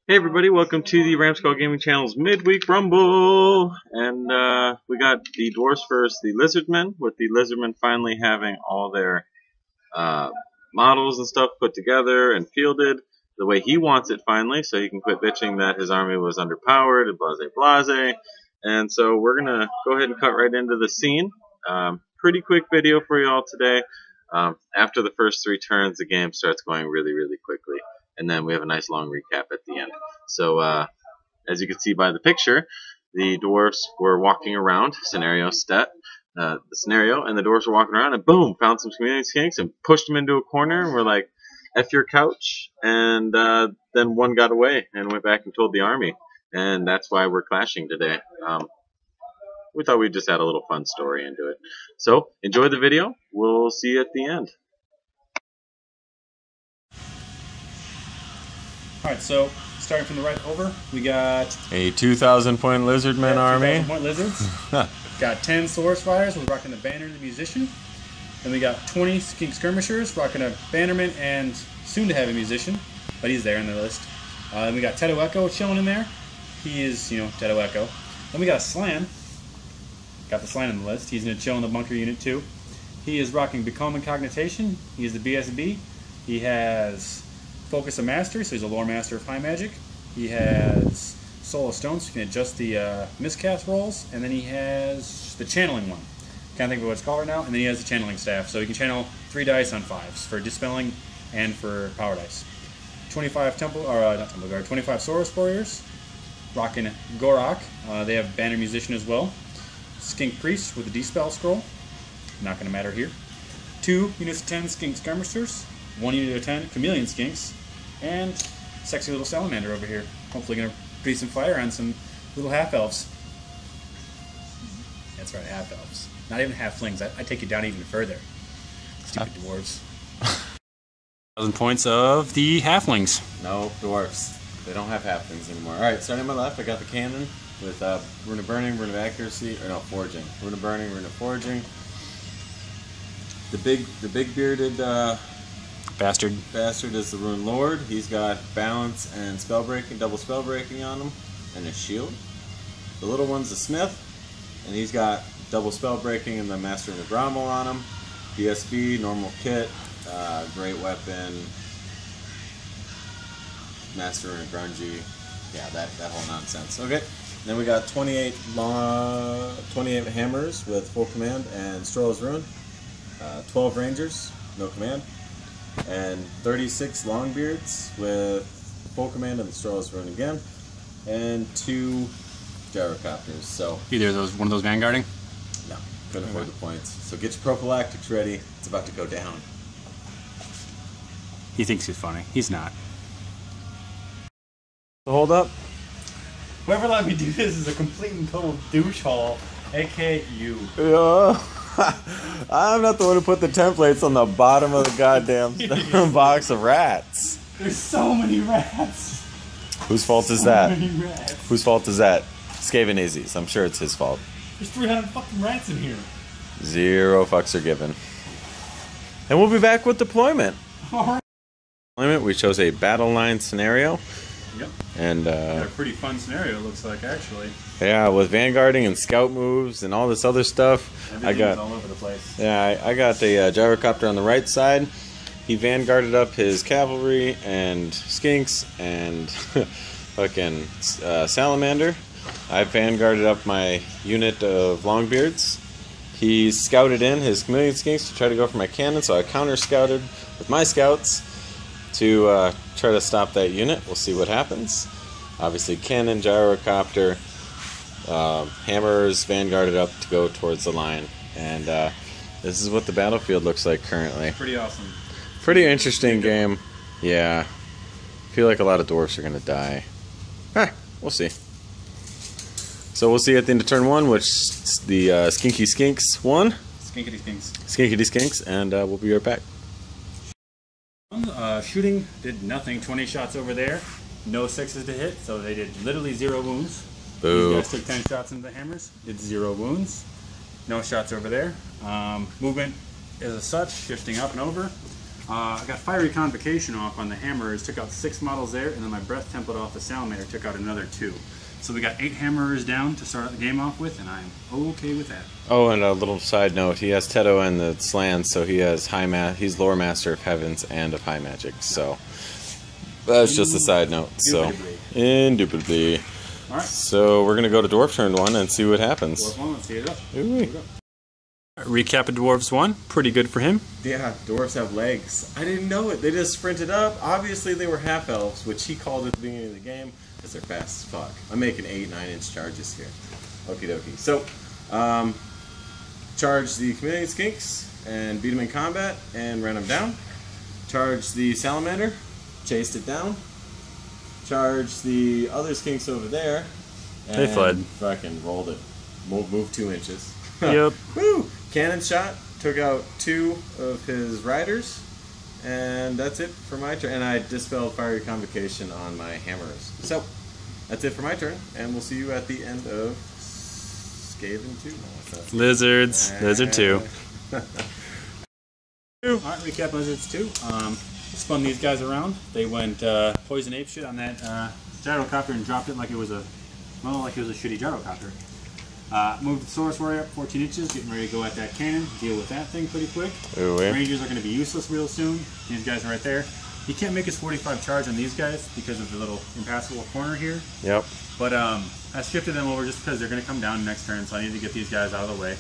Hey everybody, welcome to the Ramskull Gaming Channel's Midweek Rumble! And we got the Dwarfs versus the Lizzardmen, with the Lizzardmen finally having all their models and stuff put together and fielded the way he wants it finally, so he can quit bitching that his army was underpowered and blase. And so we're going to go ahead and cut right into the scene. Pretty quick video for you all today. After the first 3 turns, the game starts going really quickly. And then we have a nice long recap at the end. So, as you can see by the picture, the dwarfs were walking around, the scenario, and the dwarfs were walking around, and boom, found some community skinks and pushed them into a corner, and we're like, F your couch, and then one got away and went back and told the army, and that's why we're clashing today. We thought we'd just add a little fun story into it. So, enjoy the video, we'll see you at the end. Alright, so starting from the right over, we got a 2,000-point Lizzardmen army. 2,000-point lizards. Got 10 Source Fighters, we're rocking the Banner and the Musician. Then we got 20 Skink Skirmishers, rocking a Bannerman and soon to have a Musician, but he's there on the list. Then we got Tetto'eko chilling in there. He is, Tetto'eko. Then we got a Slann. Got the Slann on the list. He's going to chill in the bunker unit too. He is rocking Become and Cognitation. He is the BSB. He has Focus of Master, so he's a lore master of high magic. He has Soul of Stone, so you can adjust the miscast rolls. And then he has the channeling one. Can't think of what it's called right now. And then he has the channeling staff, so he can channel 3 dice on 5s for dispelling and for power dice. 25 25 Soros Warriors, rocking Gorak. They have Banner Musician as well. Skink Priest with a Dispel scroll. Not going to matter here. 2 units of 10 Skink Skirmishers. 1 unit of 10 Chameleon Skinks. And sexy little salamander over here. Hopefully going to breathe some fire on some little half-elves. That's right, half-elves. Not even half-flings. I take you down even further. Stupid dwarves. 1,000 points of the halflings. No, dwarfs. They don't have halflings anymore. Alright, starting on my left, I got the cannon with Rune of Burning, Rune of Accuracy, or no, Forging. Rune of Burning, Rune of Forging. The big bearded Bastard is the Rune Lord. He's got balance and spell breaking, double spell breaking on him, and a shield. The little one's the Smith, and he's got double spell breaking and the Master of the Grommel on him. BSB, normal kit, great weapon, Master and Grungy. Yeah, that whole nonsense. Okay, then we got 28 hammers with full command and Stroll's Rune. 12 Rangers, no command. And 36 Longbeards with full command of the Stroll's Rune again. And 2 Gyrocopters. So either one of those vanguarding? No, couldn't afford the points. So get your prophylactics ready. It's about to go down. He thinks he's funny. He's not. So hold up. Whoever let me do this is a complete and total douche hole, aka you. Yeah. I'm not the one who put the templates on the bottom of the goddamn box of rats. There's so many rats. Whose fault is that? So many rats. Whose fault is that? Skaven I'm sure it's his fault. There's 300 fucking rats in here. 0 fucks are given. And we'll be back with deployment. Alright. Deployment, we chose a battle line scenario. Yep. And a pretty fun scenario, it looks like, actually. Yeah, with vanguarding and scout moves and all this other stuff. Everything's all over the place. Yeah, I got the gyrocopter on the right side. He vanguarded up his cavalry and skinks and fucking salamander. I vanguarded up my unit of longbeards. He scouted in his chameleon skinks to try to go for my cannon, so I counter-scouted with my scouts to try to stop that unit. We'll see what happens. Obviously, cannon, gyrocopter, hammers vanguarded up to go towards the line. And this is what the battlefield looks like currently. Pretty awesome. Pretty interesting game. Yeah. I feel like a lot of dwarfs are going to die. We'll see. So we'll see at the end of turn 1, which the Skinky Skinks won. Skinkity Skinks. Skinkity Skinks, and we'll be right back. Shooting did nothing. 20 shots over there. No 6s to hit, so they did literally 0 wounds. Boo. These guys took 10 shots into the hammers. Did 0 wounds. No shots over there. Movement is as such, shifting up and over. I got Fiery Convocation off on the hammers, took out 6 models there, and then my Breath Template off the Salamander took out another 2. So we got 8 hammerers down to start the game off with, and I'm okay with that. Oh, and a little side note: he has Tetto'eko and the slann, so he has he's Lore Master of Heavens and of High Magic. So that's just a side note. So indubitably. All right. So we're gonna go to Dwarf turn 1 and see what happens. Dwarf 1, let's see it up. Ooh. Recap of Dwarfs 1, pretty good for him. Yeah, dwarves have legs. I didn't know it. They just sprinted up. Obviously, they were half elves, which he called at the beginning of the game because they're fast as fuck. I'm making 8-9-inch charges here. Okie dokie. So, charge the Chameleon Skinks and beat them in combat and ran them down. Charge the Salamander, chased it down. Charge the other Skinks over there. And they fled. Fucking rolled it. Moved 2 inches. Yep. Woo! Cannon shot, took out 2 of his riders, and that's it for my turn. And I dispelled Fiery Convocation on my hammers. So, that's it for my turn, and we'll see you at the end of Skaven 2. No, Lizards. Lizard 2. Alright, recap Lizards 2. Spun these guys around. They went poison ape shit on that gyrocopter and dropped it like it was a shitty gyrocopter. Moved the Source Warrior up 14 inches, getting ready to go at that cannon, deal with that thing pretty quick. Ooh, Rangers are going to be useless real soon. These guys are right there. He can't make his 45 charge on these guys because of the little impassable corner here. Yep. But I shifted them over just because they're going to come down next turn, so I need to get these guys out of the way.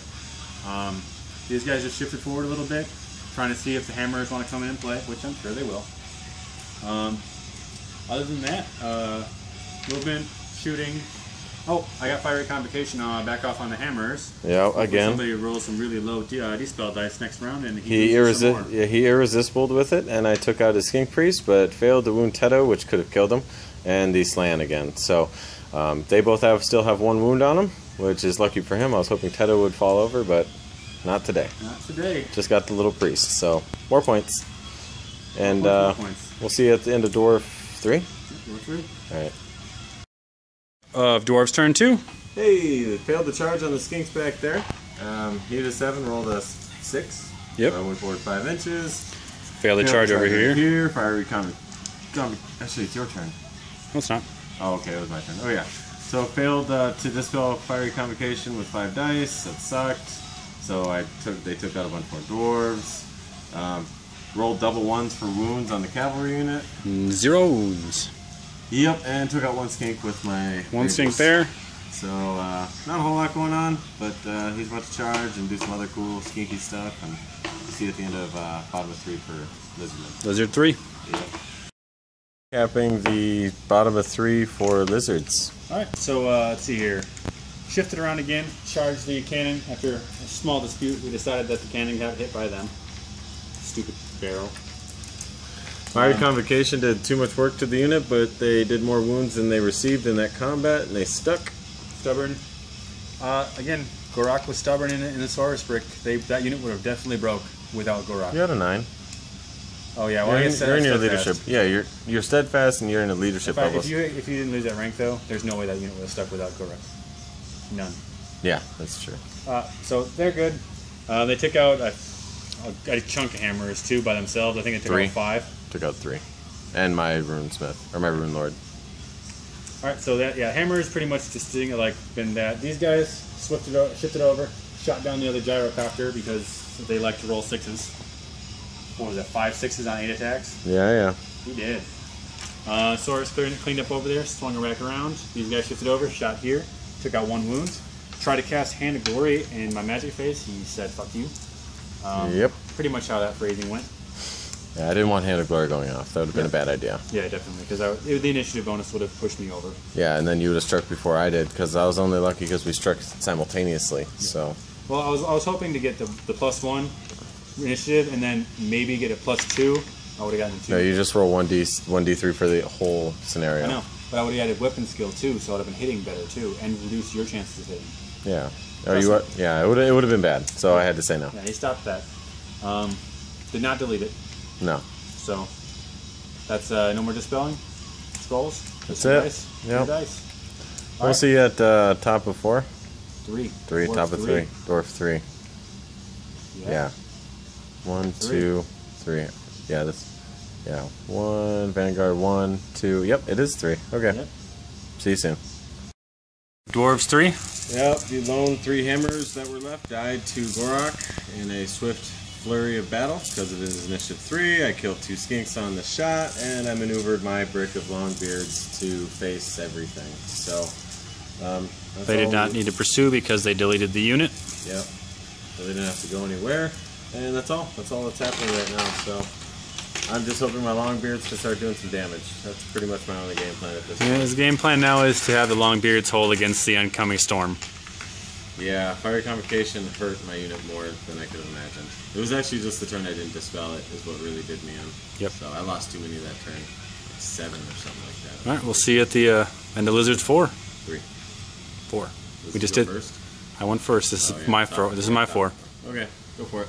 These guys just shifted forward a little bit, trying to see if the hammers want to come in and play, which I'm sure they will. Other than that, movement, shooting. Oh, I got Fiery Convocation back off on the hammers. Yeah, again. Somebody rolls some really low dispel dice next round, and he irresistible with it, and I took out his Skink Priest, but failed to wound Tetto'eko, which could have killed him, and the Slann again. So they both still have 1 wound on them, which is lucky for him. I was hoping Tetto'eko would fall over, but not today. Not today. Just got the little priest, so more points. And more points. We'll see you at the end of Dwarf 3. Yep, Dwarf 3. All right. Of Dwarf's turn 2. Hey, failed the charge on the Skinks back there. He hit a 7, rolled a 6. Yep. So I went forward 5 inches. Failed the charge over here. Fiery Actually, it's your turn. No, it's not. Oh, okay, it was my turn. Oh, yeah. So failed to dispel Fiery Convocation with 5 dice. That sucked. So they took out a bunch more dwarves. Rolled double 1s for wounds on the cavalry unit. 0s. Yep, and took out 1 skink with my 1 skink there. So not a whole lot going on, but he's about to charge and do some other cool skinky stuff, and we'll see you at the end of bottom of 3 for Lizzardmen. Lizard 3. Yep. Capping the bottom of 3 for Lizards. Alright, so let's see here. Shifted around again, charged the cannon. After a small dispute, we decided that the cannon got hit by them. Stupid barrel. Fiery Convocation did too much work to the unit, but they did more wounds than they received in that combat, and they stuck. Stubborn. Again, Gorak was stubborn in the Saurus Brick. That unit would have definitely broke without Gorak. You had a 9. Oh yeah, well, you're in your leadership. Yeah, you're steadfast, and you're in a leadership level. If you didn't lose that rank though, there's no way that unit would have stuck without Gorak. None. Yeah, that's true. So they're good. They took out a chunk of hammers too by themselves. I think it took out 5. Took out 3, and my Runesmith or my Rune Lord. All right, so hammers pretty much just been that. These guys shifted over, shot down the other gyrocopter because they like to roll 6s. What was that? 5 6s on 8 attacks. Yeah. He did. Saurus cleaned up over there, swung her back around. These guys shifted over, shot here, took out 1 wound. Tried to cast Hand of Glory in my magic phase. He said, "Fuck you." Yep. Pretty much how that phrasing went. Yeah, I didn't want Hand of Glory going off. That would have been a bad idea. Yeah, definitely, because the initiative bonus would have pushed me over. Yeah, and then you would have struck before I did, because I was only lucky because we struck simultaneously. Yeah. So. Well, I was hoping to get the +1 initiative, and then maybe get a +2. I would have gotten 2. No, you just roll 1d3 for the whole scenario. I know, but I would have added weapon skill too, so I would have been hitting better too, and reduce your chances of hitting. Yeah. Yeah, it would have been bad, so I had to say no. Yeah, he stopped that. Did not delete it. No. So that's no more dispelling scrolls. That's it. Dice. Yep. Dice. We'll see you at top of 4. 3. Top of 3. Dwarf 3. Yeah. 1, 2, 3. Yeah, this. Yeah, 1, Vanguard 1, 2. Yep, it is 3. Okay. Yep. See you soon. Dwarves 3. Yep, the lone 3 hammers that were left died to Gorak in a swift flurry of battle because of his initiative 3. I killed 2 skinks on the shot, and I maneuvered my brick of Longbeards to face everything. So, They did not need to pursue because they deleted the unit. Yep. So they didn't have to go anywhere, and that's all. That's all that's happening right now. So I'm just hoping my Longbeards can start doing some damage. That's pretty much my only game plan at this point. Yeah, his game plan now is to have the Longbeards hold against the oncoming storm. Yeah, Fiery Convocation hurt my unit more than I could have imagined. It was actually just the turn I didn't dispel it is what really did me in. Yep. So I lost too many that turn. Like 7 or something like that. All right, we'll see you at the end of Lizards 4. 3. 4. Let's We just go did. first. I went first. This is my 4. This is my 4. Okay, go for it.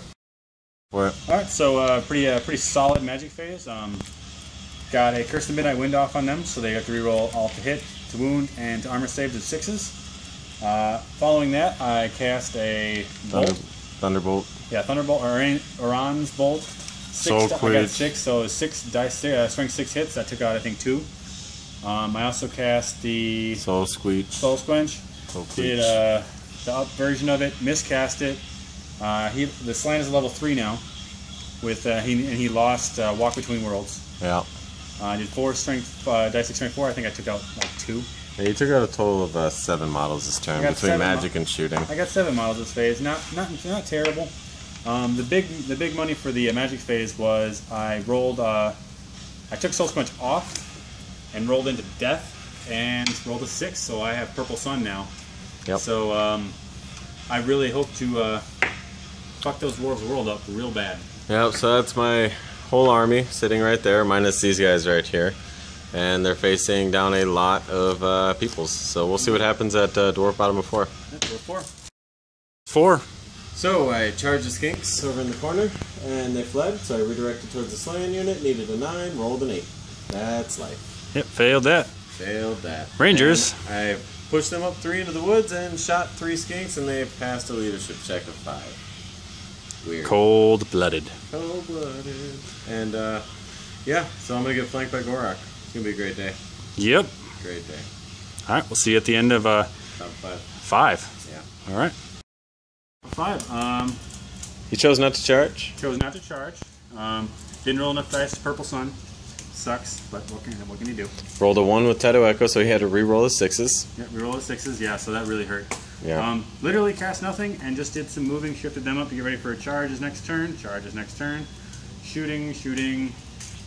All right, so pretty solid magic phase. Got a Curse of Midnight Wind off on them, so they have to reroll all to hit, to wound, and to armor saves of 6s. Following that, I cast a bolt. Thunderbolt. Yeah, Thunderbolt, Oran's Bolt. Soul I got Quid. 6, so 6 dice, strength 6 hits. That took out, I think, 2. I also cast the Soul Squeech. Soul Squench. Soul Did Queech. the up version of it, miscast it. The slann is a level 3 now. With he lost Walk Between Worlds. Yeah. I did 4 strength, dice 6 strength 4. I think I took out like 2. Yeah, you took out a total of 7 models this turn got between 7 magic and shooting. I got 7 models this phase. Not terrible. The big money for the magic phase was I rolled. I took Soul Squench off and rolled into Death and rolled a 6. So I have Purple Sun now. Yep. So I really hope to fuck those Dwarves world up real bad. Yep, so that's my whole army sitting right there, minus these guys right here. And they're facing down a lot of peoples. So we'll see what happens at Dwarf bottom of 4. Yep, 4. 4. So I charged the skinks over in the corner, and they fled. So I redirected towards the slann unit, needed a 9, rolled an 8. That's life. Yep, failed that. Failed that. Rangers. And I pushed them up 3 into the woods and shot 3 skinks, and they passed a leadership check of 5. Weird. Cold-blooded. Cold-blooded. And, yeah, so I'm going to get flanked by Gorak. It's going to be a great day. Yep. Great day. All right, we'll see you at the end of Top 5. 5. Yeah. All right. 5. You chose not to charge? Chose not to charge. Didn't roll enough dice. Purple Sun. Sucks, but what can you do? Rolled a 1 with Tetto'eko, so he had to re-roll his 6s. Yeah, we rolled 6s. Yeah, so that really hurt. Yeah. Literally cast nothing and just did some moving, shifted them up to get ready for a charge his next turn. Charge his next turn. Shooting.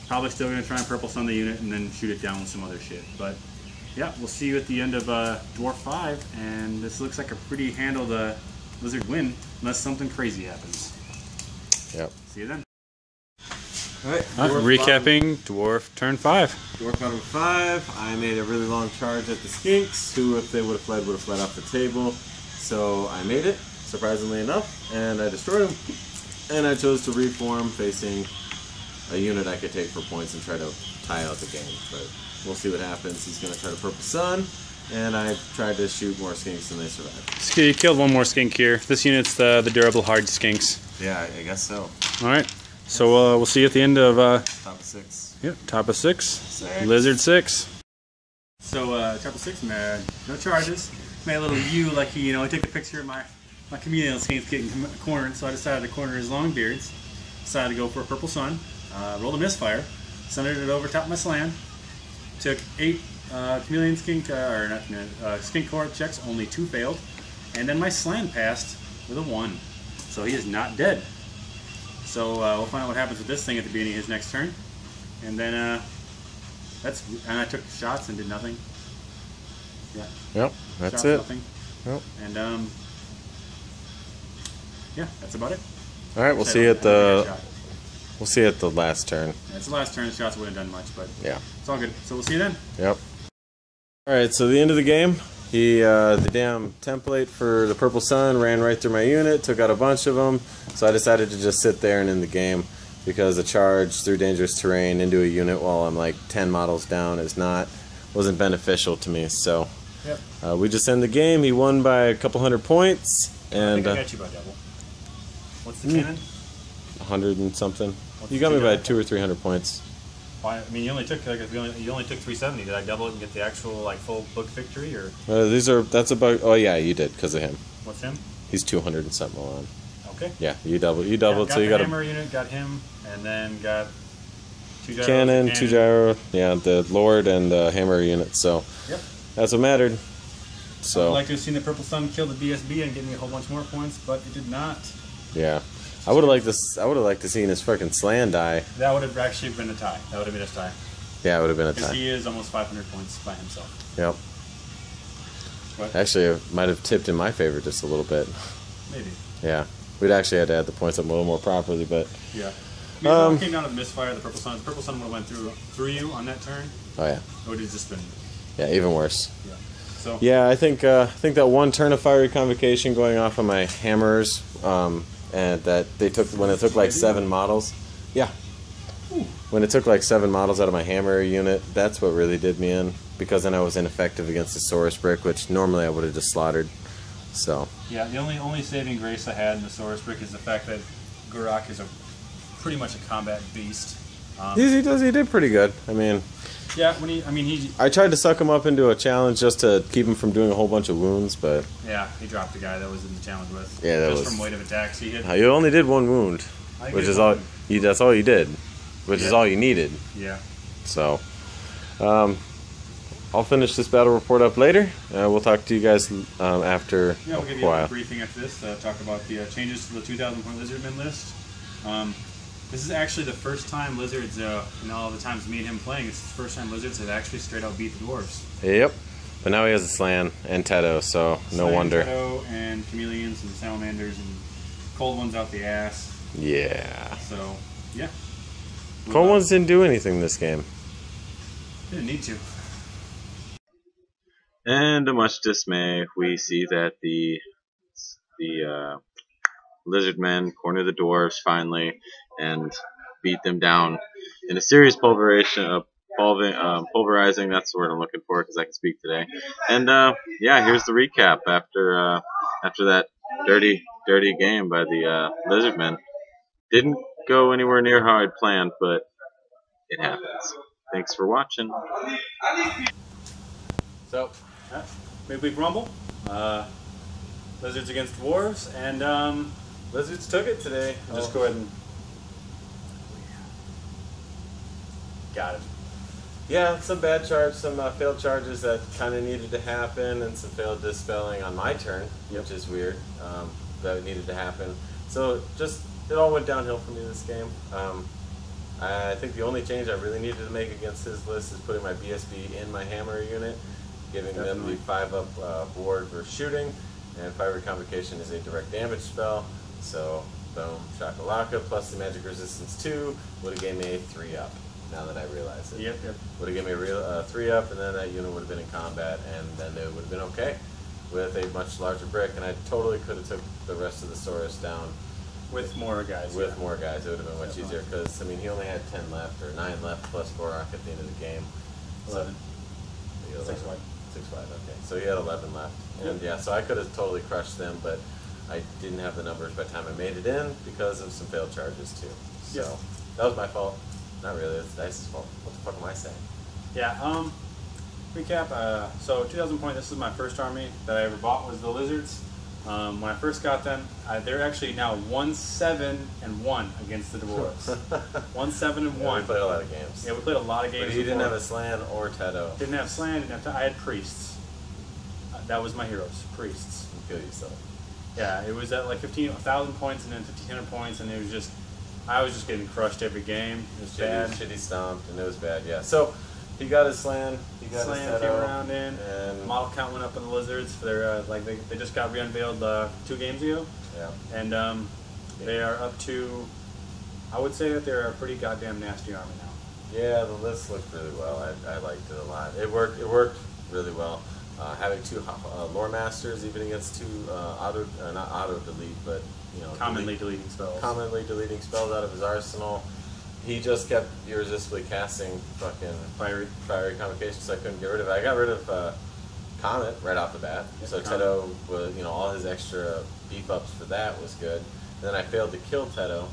Probably still going to try and Purple Sun the unit and then shoot it down with some other shit. But yeah, we'll see you at the end of Dwarf 5, and this looks like a pretty handled Lizard win, unless something crazy happens. Yep. See you then. Alright, recapping Dwarf turn 5. Dwarf bottom 5. I made a really long charge at the skinks, who, if they would have fled off the table. So I made it, surprisingly enough, and I destroyed them. And I chose to reform facing a unit I could take for points and try to tie out the game. But we'll see what happens. He's going to try to Purple Sun, and I tried to shoot more skinks and they survived. You killed one more skink here. This unit's the durable hard skinks. Yeah, I guess so. Alright, so we'll see you at the end of... Top of 6. Yep, top of 6. Lizard 6. So, top of 6, man. No charges. Made a little U like he took a picture of my chameleon skinks getting cornered, so I decided to corner his Longbeards. Decided to go for a Purple Sun. Rolled a misfire. Centered it over top of my slann. Took 8 chameleon skink, or not chameleon, skink core checks, only 2 failed. And then my slann passed with a 1. So he is not dead. So we'll find out what happens with this thing at the beginning of his next turn. And then and I took shots and did nothing. Yeah. Yep, that's shots, it. Nothing. Yep. And yeah, that's about it. All right, we'll see you at the last turn. Yeah, it's the last turn. The shots wouldn't have done much, but yeah, it's all good. So we'll see you then. Yep. All right, so the end of the game, the damn template for the Purple Sun ran right through my unit, took out a bunch of them. So I decided to just sit there and end the game because a charge through dangerous terrain into a unit while I'm like 10 models down wasn't beneficial to me. So yep. We just end the game. He won by a couple hundred points, and I think I got you by double. What's the cannon? 100 and something. You got me by 200 or 300 points. Well, I mean, you only took 370. Did I double it and get the actual like full book victory, or? That's about. Oh yeah, you did because of him. What's him? He's 200 and something on. Okay. Yeah, you doubled. You doubled. Got so you the got hammer unit, got him, and then got 2 gyros, cannon, 2 gyro. Yeah, the Lord and the hammer unit. So yep, that's what mattered. So I'd like to have seen the Purple Sun kill the BSB and get me a whole bunch more points, but it did not. Yeah, I would have liked this. I would have liked to seen his freaking slann die. That would have actually been a tie. That would have been a tie. Yeah, it would have been a Because tie. he is almost 500 points by himself. Yep. What? Actually, it might have tipped in my favor just a little bit. Maybe. Yeah, we'd actually had to add the points up a little more properly, but. Yeah. I mean, if it came down to the misfire, the Purple Sun would have went through you on that turn. Oh yeah. It would have just been. Yeah, even worse. Yeah. So. Yeah, I think that one turn of fiery convocation going off on my hammers, and that they took when it took like 7 models. Yeah. Ooh. When it took like 7 models out of my hammer unit, that's what really did me in. Because then I was ineffective against the Saurus Brick, which normally I would have just slaughtered. So. Yeah, the only saving grace I had in the Saurus Brick is the fact that Gurak is pretty much a combat beast. He did pretty good. I mean. Yeah, I tried to suck him up into a challenge just to keep him from doing a whole bunch of wounds, but. Yeah, he dropped the guy that was in the challenge with. Yeah, that just was. from weight of attacks. He hit. You only did 1 wound, which is all. That's all you did, which is all you needed. Yeah. So, I'll finish this battle report up later. We'll talk to you guys after Yeah, we'll a give you while. a briefing after this. Talk about the changes to the 2,000-point Lizzardmen list. This is actually the first time Lizards, in all the times me and him playing, it's the first time Lizards have actually straight out beat the Dwarfs. Yep. But now he has a slann and Tetto, so no wonder. Tetto and chameleons and salamanders and cold ones out the ass. Yeah. So, yeah. Cold ones didn't do anything this game. Didn't need to. And to much dismay, we see that the Lizzardmen corner the Dwarfs finally and beat them down in a serious pulverizing. That's the word I'm looking for because I can speak today. And yeah, here's the recap after that dirty game by the Lizzardmen. Didn't go anywhere near how I'd planned, but it happens. Thanks for watching. So, midweek rumble. Lizards against Dwarves, and Lizards took it today. I'll just go ahead and got it. Yeah, some bad charge, some failed charges that kind of needed to happen, and some failed dispelling on my turn, which is weird. That needed to happen. So it all went downhill for me this game. I think the only change I really needed to make against his list is putting my BSB in my hammer unit, giving them the 5-up board for shooting, and Fiery Convocation is a direct damage spell. So boom, shakalaka plus the magic resistance 2 would have gave me a 3-up. Now that I realize it. Yep. Would have given me a real 3-up, and then that unit would have been in combat, and then it would have been okay with a much larger brick, and I totally could have took the rest of the Saurus down with more guys. With more guys, it would have been much easier because I mean he only had 10 left or 9 left plus Gorak at the end of the game. 11. 6 wide. 6 wide. Okay, so he had 11 left, and yeah, so I could have totally crushed them, but I didn't have the numbers by the time I made it in because of some failed charges too. So that was my fault. Not really, it's Dice's fault. What the fuck am I saying? Yeah, recap, so 2,000 point, this is my first army that I ever bought was the Lizards. When I first got them, they're actually now 1-7-1 against the Dwarves. 1-7-1. Yeah, we played a lot of games. Yeah, we played a lot of games. But he didn't have a slann or Tetto. Didn't have slann, I had priests. That was my heroes, priests. You kill yourself. Yeah, it was at like 1,000 points and then 1,500 points, and it was just, I was just getting crushed every game. It was bad. Shitty stomped, and it was bad, yeah. So, he got his slann, he got his Tetto, came around in, and model count went up on the Lizards. They're, they just got re-unveiled 2 games ago. Yeah. And they are up to, I would say that they're a pretty goddamn nasty army now. Yeah, the list looked really well. I liked it a lot. It worked really well. Having 2 lore masters, even against 2 not auto delete, but commonly deleting spells. Commonly deleting spells out of his arsenal. He just kept irresistibly casting fucking fiery convocation, so I couldn't get rid of it. I got rid of Comet right off the bat. Yep, so Tetto was, all his extra beef ups for that was good. And then I failed to kill Tetto,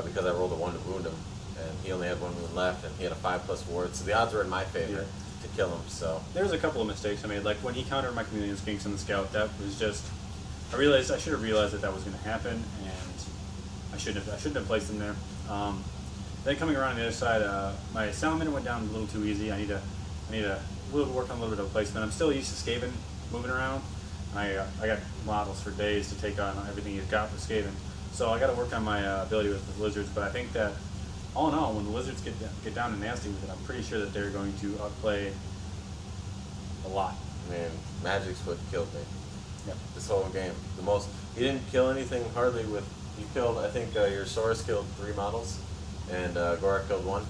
because I rolled a 1 to wound him, and he only had 1 wound left, and he had a 5+ ward, so the odds were in my favor to kill him. So there's a couple of mistakes I made, like when he countered my chameleon skinks in the scout. That was just, I should have realized that was going to happen, and I shouldn't have placed him there. Then coming around on the other side, my salamander went down a little too easy. I need to work on a little bit of placement. I'm still used to Skaven moving around. I got models for days to take on everything he's got with Skaven, so I got to work on my ability with the lizards. But I think that all in all, when the lizards get down and nasty with it, I'm pretty sure that they're going to outplay a lot. Man, Magic's what killed me. Yep. This whole game. He didn't kill anything hardly with. He killed. I think your Saurus killed 3 models, and Gorak killed 1.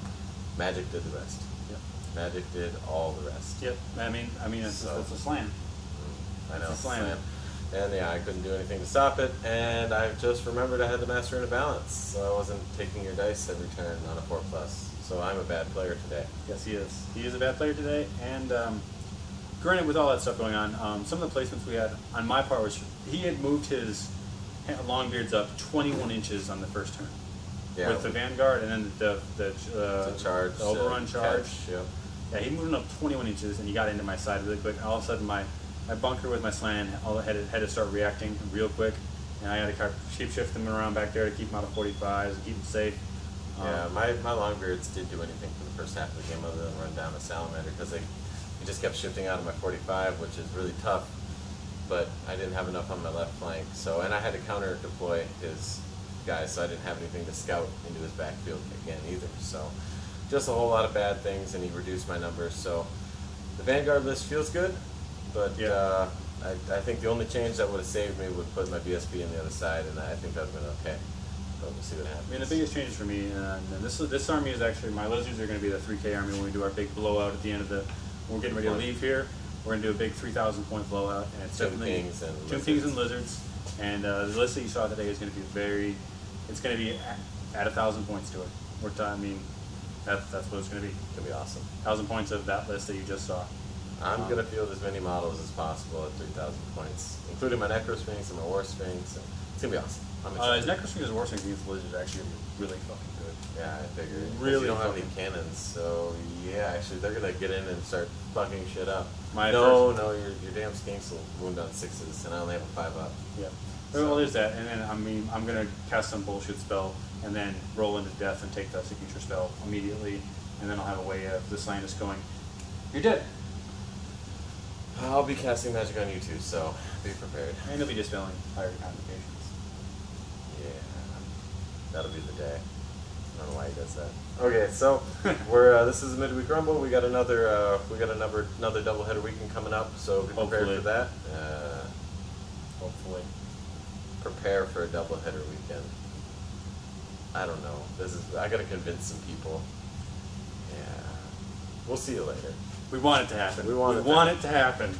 Magic did the rest. Yep. Magic did all the rest. Yep. I mean, it's a slam. I know. It's a slam. And yeah, I couldn't do anything to stop it. And I just remembered I had the Master in a balance, so I wasn't taking your dice every turn on a 4+. So I'm a bad player today. Yes, he is. He is a bad player today. And granted, with all that stuff going on, some of the placements we had on my part was he had moved his Longbeards up 21 inches on the first turn. Yeah, with the Vanguard and then the charge, the overrun charge. Yep. Yeah, he moved up 21 inches and he got into my side really quick. And all of a sudden, my bunker with my slann had to start reacting real quick, and I had to kind of shape-shift them around back there to keep them out of 45s and keep them safe. Yeah, my Longbeards didn't do anything for the first half of the game other than run down a salamander because he just kept shifting out of my 45, which is really tough. But I didn't have enough on my left flank, and I had to counter deploy his guys, so I didn't have anything to scout into his backfield again either. So just a whole lot of bad things, and he reduced my numbers. So the Vanguard list feels good, but I think the only change that would have saved me would put my BSB on the other side, and I think that would have been okay. But we'll see what happens. I mean, the biggest changes for me, and this army is actually, my lizards are going to be the 3K army when we do our big blowout at the end of when we're getting ready to leave here. We're going to do a big 3,000 point blowout, and it's Tomb Kings and Lizards. And the list that you saw today is going to be it's going to be at 1,000 points to it. That's what it's going to be. It's going to be awesome. 1,000 points of that list that you just saw. I'm going to field as many models as possible at 3,000 points, including my Necro Sphinx and my War Sphinx. And it's going to be awesome. His Necro Sphinx and War Sphinx against the Lizards are actually going to be really fucking good. Yeah, I figured. Really, you don't have any cannons, so yeah, actually they're going to get in and start fucking shit up. No, your damn skinks will wound on 6s, and I only have a 5-up. Yeah. Well, there's that, and then I'm going to cast some bullshit spell, and then roll into death and take the signature spell immediately, and then I'll have a way of the scientist going, "You're dead." I'll be casting magic on you too, so be prepared. And you'll be dispelling fire convocations. Yeah, that'll be the day. I don't know why he does that. Okay, so we're this is a midweek rumble. We got another doubleheader weekend coming up, so be prepared for that. Hopefully, prepare for a doubleheader weekend. I don't know. I gotta convince some people. Yeah, we'll see you later. We want it to happen. We want it to happen.